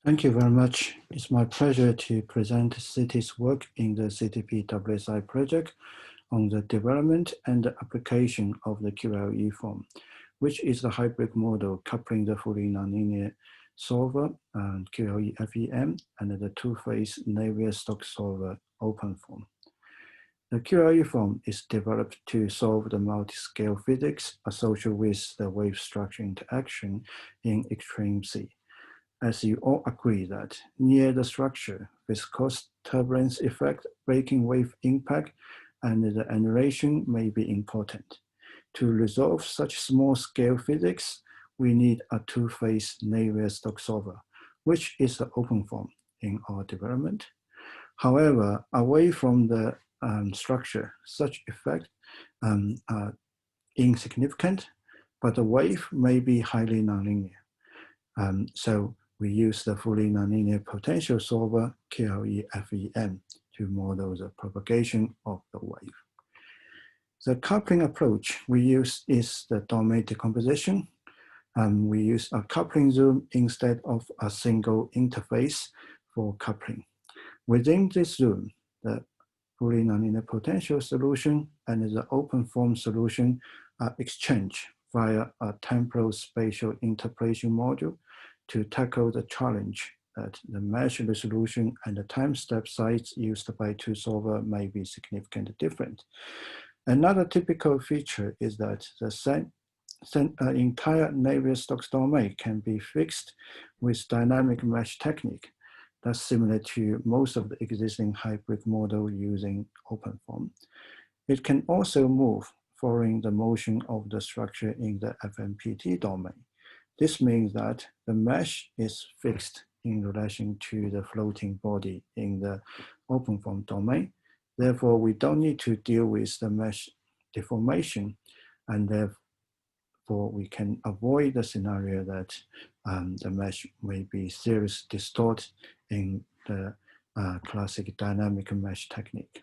Thank you very much. It's my pleasure to present CITI's work in the CCP-WSI project on the development and application of the QALE-FEM, which is the hybrid model coupling the fully nonlinear solver and QALE-FEM and the two-phase Navier-Stokes solver OpenFOAM. The QALE-FEM is developed to solve the multi-scale physics associated with the wave structure interaction in extreme C. As you all agree that near the structure, viscous turbulence effect, breaking wave impact, and the annulation may be important. To resolve such small-scale physics, we need a two-phase Navier-Stokes solver, which is the OpenFOAM in our development. However, away from the structure, such effects are insignificant, but the wave may be highly nonlinear. So we use the fully nonlinear potential solver QALE-FEM to model the propagation of the wave. The coupling approach we use is the domain decomposition. We use a coupling zoom instead of a single interface for coupling. Within this zoom, the fully nonlinear potential solution and the OpenFOAM solution are exchanged via a temporal spatial interpolation module to tackle the challenge that the mesh resolution and the time step size used by two solvers may be significantly different. Another typical feature is that the entire Navier-Stokes domain can be fixed with dynamic mesh technique. That's similar to most of the existing hybrid model using OpenFOAM. It can also move following the motion of the structure in the FMPT domain. This means that the mesh is fixed in relation to the floating body in the OpenFOAM domain. Therefore, we don't need to deal with the mesh deformation, and therefore we can avoid the scenario that the mesh may be seriously distorted in the classic dynamic mesh technique.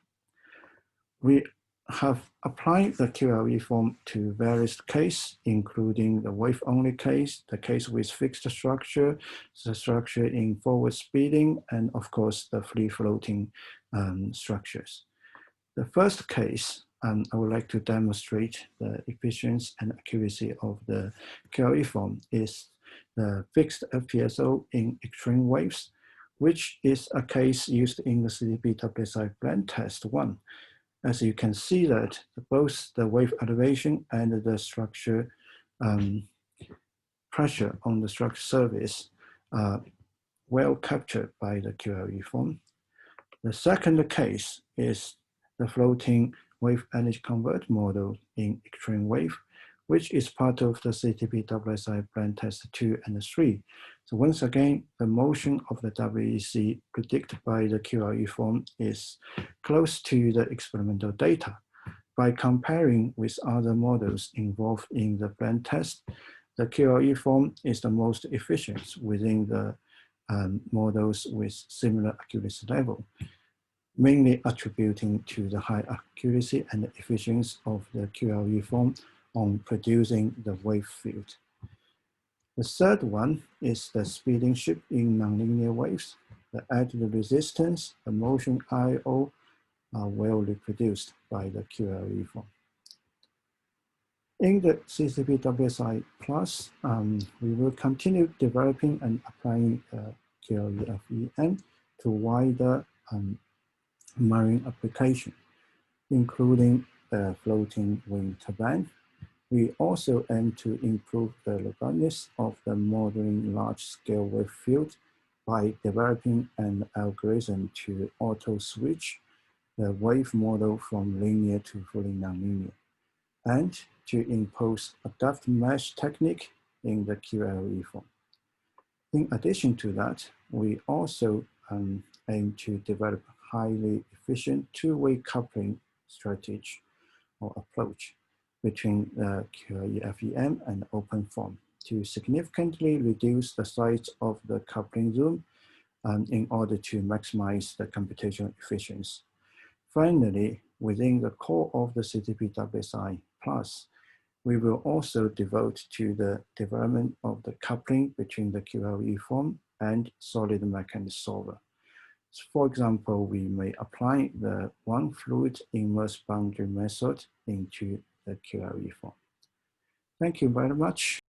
We have applied the QALE-FEM to various cases, including the wave-only case, the case with fixed structure, the structure in forward speeding, and of course, the free-floating structures. The first case, I would like to demonstrate the efficiency and accuracy of the QALE-FEM is the fixed FPSO in extreme waves, which is a case used in the CCP-WSI Blind Test 1. As you can see that both the wave elevation and the structure pressure on the structure surface are well captured by the QALE-FEM. The second case is the floating wave energy convert model in extreme wave, which is part of the CCP-WSI Blind Test 2 and 3. So once again, the motion of the WEC predicted by the QALE-FEM is close to the experimental data. By comparing with other models involved in the blind test, the QALE-FEM is the most efficient within the models with similar accuracy level, mainly attributing to the high accuracy and efficiency of the QALE-FEM on producing the wave field. The third one is the speeding shift in nonlinear waves. The added resistance, the motion I/O are well reproduced by the QALE-FEM. In the CCP-WSI Plus, we will continue developing and applying QALE-FEM to wider marine application, including the floating wind turbine. We also aim to improve the robustness of the modeling large-scale wave field by developing an algorithm to auto-switch the wave model from linear to fully nonlinear, and to impose a depth mesh technique in the QALE-FEM. In addition to that, we also aim to develop highly efficient two-way coupling strategy or approach between the QALE-FEM and OpenFOAM to significantly reduce the size of the coupling zoom in order to maximize the computational efficiency. Finally, within the core of the CCP-WSI Plus, we will also devote to the development of the coupling between the QALE-FEM and solid mechanics solver. So for example, we may apply the one fluid inverse boundary method into the QALE form. Thank you very much.